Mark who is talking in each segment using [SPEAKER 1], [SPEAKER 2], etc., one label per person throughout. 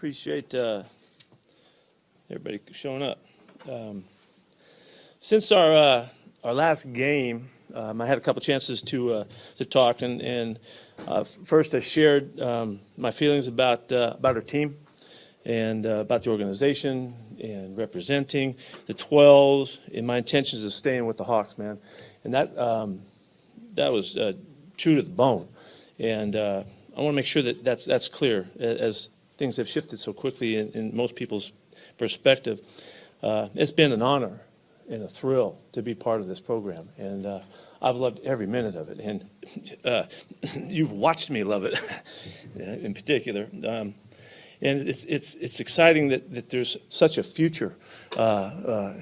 [SPEAKER 1] Appreciate everybody showing up. Since our last game, I had a couple chances to talk, and first I shared my feelings about our team and about the organization and representing the 12s and my intentions of staying with the Hawks, man. And that was true to the bone. And I want to make sure that that's clear as things have shifted so quickly in most people's perspective. It's been an honor and a thrill to be part of this program, and I've loved every minute of it. And you've watched me love it, in particular. And it's exciting that there's such a future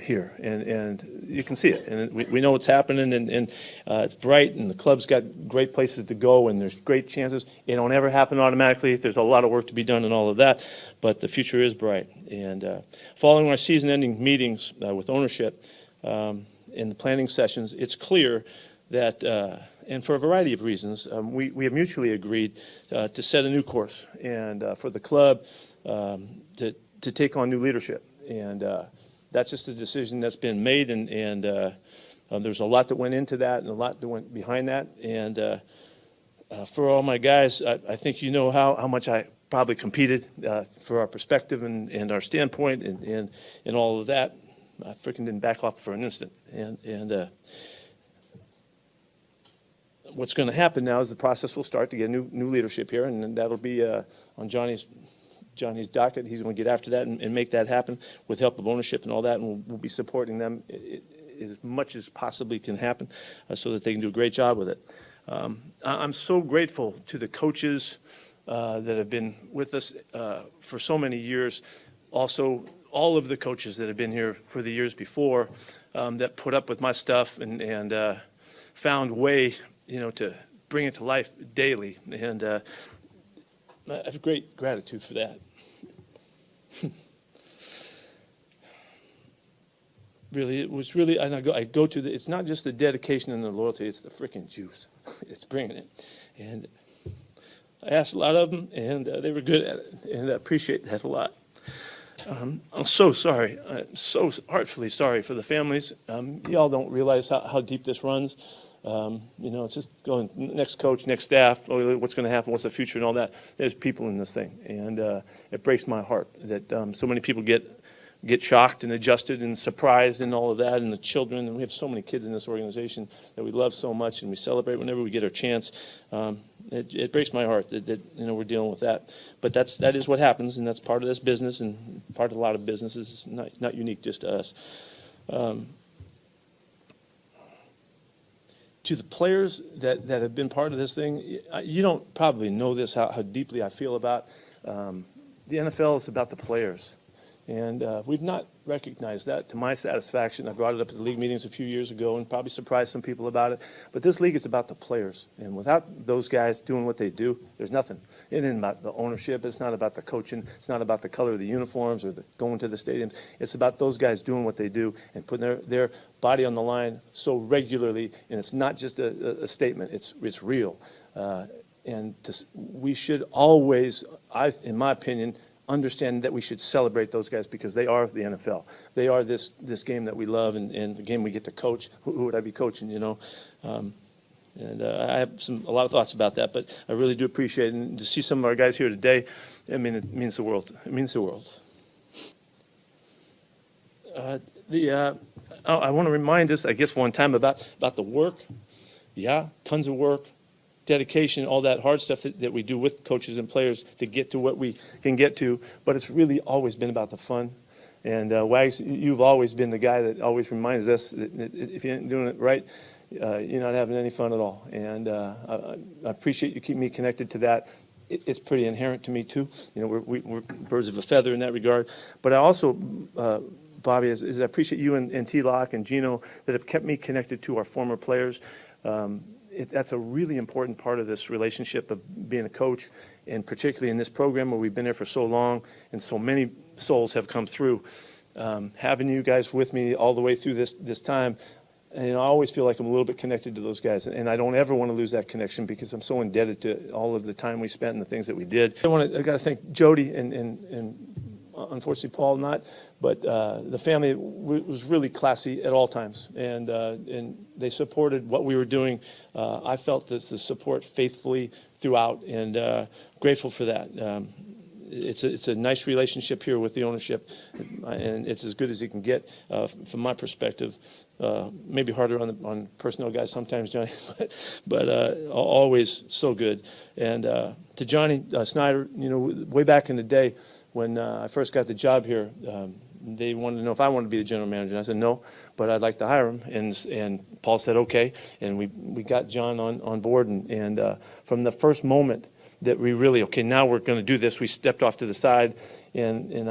[SPEAKER 1] here, and you can see it. And we know what's happening, and it's bright, and the club's got great places to go, and there's great chances. It don't ever happen automatically. There's a lot of work to be done and all of that, but the future is bright. And following our season-ending meetings with ownership in the planning sessions, it's clear that and for a variety of reasons, we have mutually agreed to set a new course and for the club to take on new leadership. And that's just a decision that's been made, and there's a lot that went into that and a lot that went behind that. And for all my guys, I think you know how much I probably competed for our perspective and our standpoint and all of that. I freaking didn't back off for an instant. And what's going to happen now is the process will start to get new leadership here, and that'll be on Johnny's docket. He's going to get after that and make that happen with help of ownership and all that, and we'll be supporting them as much as possibly can happen so that they can do a great job with it. I'm so grateful to the coaches that have been with us for so many years. Also, all of the coaches that have been here for the years before that put up with my stuff and found way, to bring it to life daily, and I have great gratitude for that. Really, it was really, and I go to it's not just the dedication and the loyalty, it's the freaking juice. It's bringing it. And I asked a lot of them, and they were good at it, and I appreciate that a lot. I'm so sorry. I'm so heartfully sorry for the families. Y'all don't realize how deep this runs. It's just going next coach, next staff, what's going to happen, what's the future and all that. There's people in this thing, and it breaks my heart that so many people get shocked and adjusted and surprised and all of that, and the children, and we have so many kids in this organization that we love so much and we celebrate whenever we get our chance. It breaks my heart that we're dealing with that, but that is what happens, and that's part of this business and part of a lot of businesses. It's not unique just to us. To the players that have been part of this thing, you don't probably know this, how deeply I feel about the NFL is about the players. And we've not recognized that to my satisfaction. I brought it up at the league meetings a few years ago and probably surprised some people about it. But this league is about the players. And without those guys doing what they do, there's nothing. It isn't about the ownership. It's not about the coaching. It's not about the color of the uniforms or going to the stadiums. It's about those guys doing what they do and putting their body on the line so regularly. And it's not just a statement. It's real. We should always, in my opinion, understand that we should celebrate those guys because they are the NFL. They are this game that we love and the game we get to coach. Who would I be coaching, I have a lot of thoughts about that, but I really do appreciate it. And to see some of our guys here today, it means the world. It means the world. I want to remind us, I guess, one time about the work. Yeah, tons of work. Dedication, all that hard stuff that we do with coaches and players to get to what we can get to, but it's really always been about the fun. And Wags, you've always been the guy that always reminds us that if you ain't doing it right, you're not having any fun at all. And I appreciate you keeping me connected to that. It's pretty inherent to me too. We're birds of a feather in that regard. But I also, Bobby, is I appreciate you and T-Lock and Gino that have kept me connected to our former players. That's a really important part of this relationship of being a coach, and particularly in this program where we've been there for so long and so many souls have come through. Having you guys with me all the way through this time, and I always feel like I'm a little bit connected to those guys, and I don't ever want to lose that connection because I'm so indebted to all of the time we spent and the things that we did. I got to thank Jody and unfortunately Paul not, but the family was really classy at all times, and they supported what we were doing. I felt the support faithfully throughout, and grateful for that. It's a nice relationship here with the ownership, and it's as good as you can get from my perspective. Maybe harder on personnel guys sometimes, Johnny, but always so good. And to Johnny Snyder, way back in the day when I first got the job here, they wanted to know if I wanted to be the general manager. And I said no, but I'd like to hire him. And Paul said okay, and we got John on board. And from the first moment that we really, okay, now we're going to do this, we stepped off to the side, and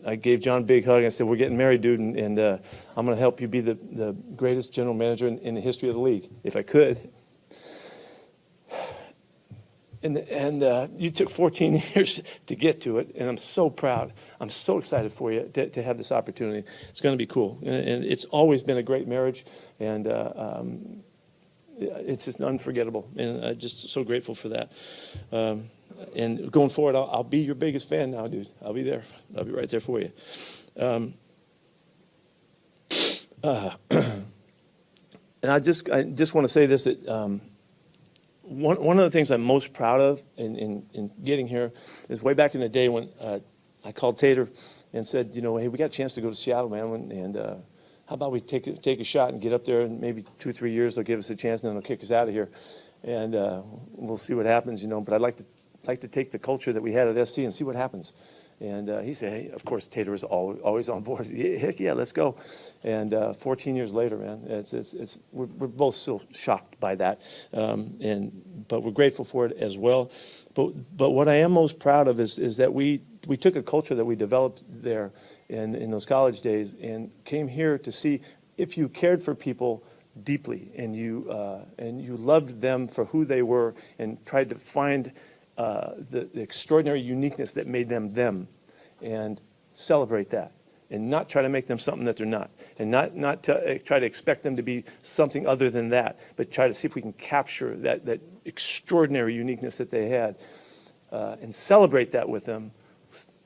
[SPEAKER 1] I gave John a big hug. I said, we're getting married, dude, and I'm going to help you be the greatest general manager in the history of the league, if I could. And you took 14 years to get to it, and I'm so proud. I'm so excited for you to have this opportunity. It's going to be cool. And it's always been a great marriage, and it's just unforgettable, and I'm just so grateful for that. And going forward, I'll be your biggest fan now, dude. I'll be there. I'll be right there for you. And I just want to say this, that one of the things I'm most proud of in getting here is way back in the day when I called Tater and said, hey, we got a chance to go to Seattle, man, and how about we take a shot and get up there, and maybe 2 or 3 years they'll give us a chance, and then they'll kick us out of here, and we'll see what happens, But I'd like to take the culture that we had at SC and see what happens. And he said, hey, of course, Tater is always on board. Heck yeah, let's go. And 14 years later, man, we're both still shocked by that, but we're grateful for it as well. But what I am most proud of is that we took a culture that we developed there in those college days and came here to see if you cared for people deeply and you loved them for who they were and tried to find the extraordinary uniqueness that made them them, and celebrate that, and not try to make them something that they're not, and not try to expect them to be something other than that, but try to see if we can capture that extraordinary uniqueness that they had, and celebrate that with them.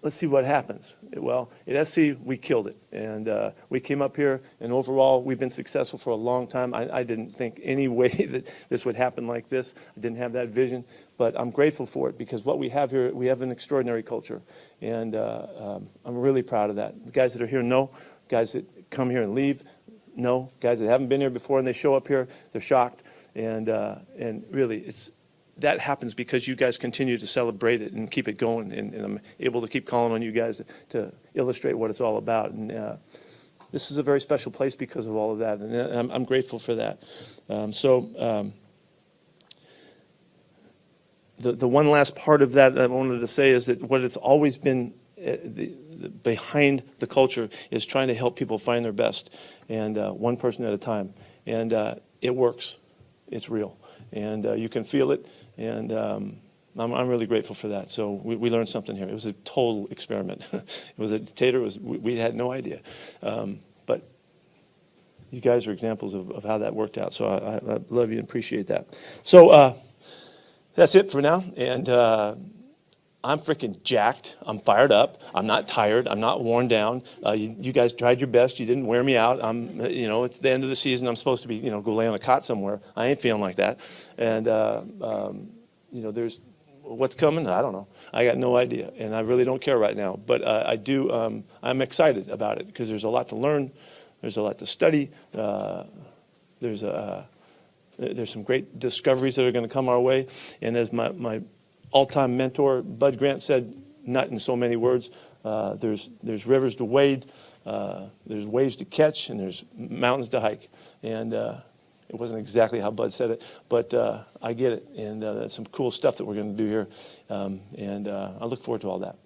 [SPEAKER 1] Let's see what happens. Well, at SC, we killed it. And we came up here, and overall, we've been successful for a long time. I didn't think any way that this would happen like this. I didn't have that vision. But I'm grateful for it, because what we have here, we have an extraordinary culture. And I'm really proud of that. The guys that are here know. Guys that come here and leave know. Guys that haven't been here before and they show up here, they're shocked. And really, that happens because you guys continue to celebrate it and keep it going, and I'm able to keep calling on you guys to illustrate what it's all about. And this is a very special place because of all of that, and I'm grateful for that. The one last part of that I wanted to say is that what it's always been behind the culture is trying to help people find their best, and one person at a time. And it works. It's real. And you can feel it, and I'm really grateful for that. So we learned something here. It was a total experiment. We had no idea. But you guys are examples of how that worked out. So I love you and appreciate that. So that's it for now. And I'm freaking jacked. I'm fired up. I'm not tired. I'm not worn down. You guys tried your best. You didn't wear me out. It's the end of the season. I'm supposed to be, go lay on a cot somewhere. I ain't feeling like that. And, there's what's coming. I don't know. I got no idea. And I really don't care right now. But I do. I'm excited about it because there's a lot to learn. There's a lot to study. There's some great discoveries that are going to come our way. And as my all-time mentor, Bud Grant, said, not in so many words, there's rivers to wade, there's waves to catch, and there's mountains to hike. And it wasn't exactly how Bud said it, but I get it. And that's some cool stuff that we're going to do here. And I look forward to all that.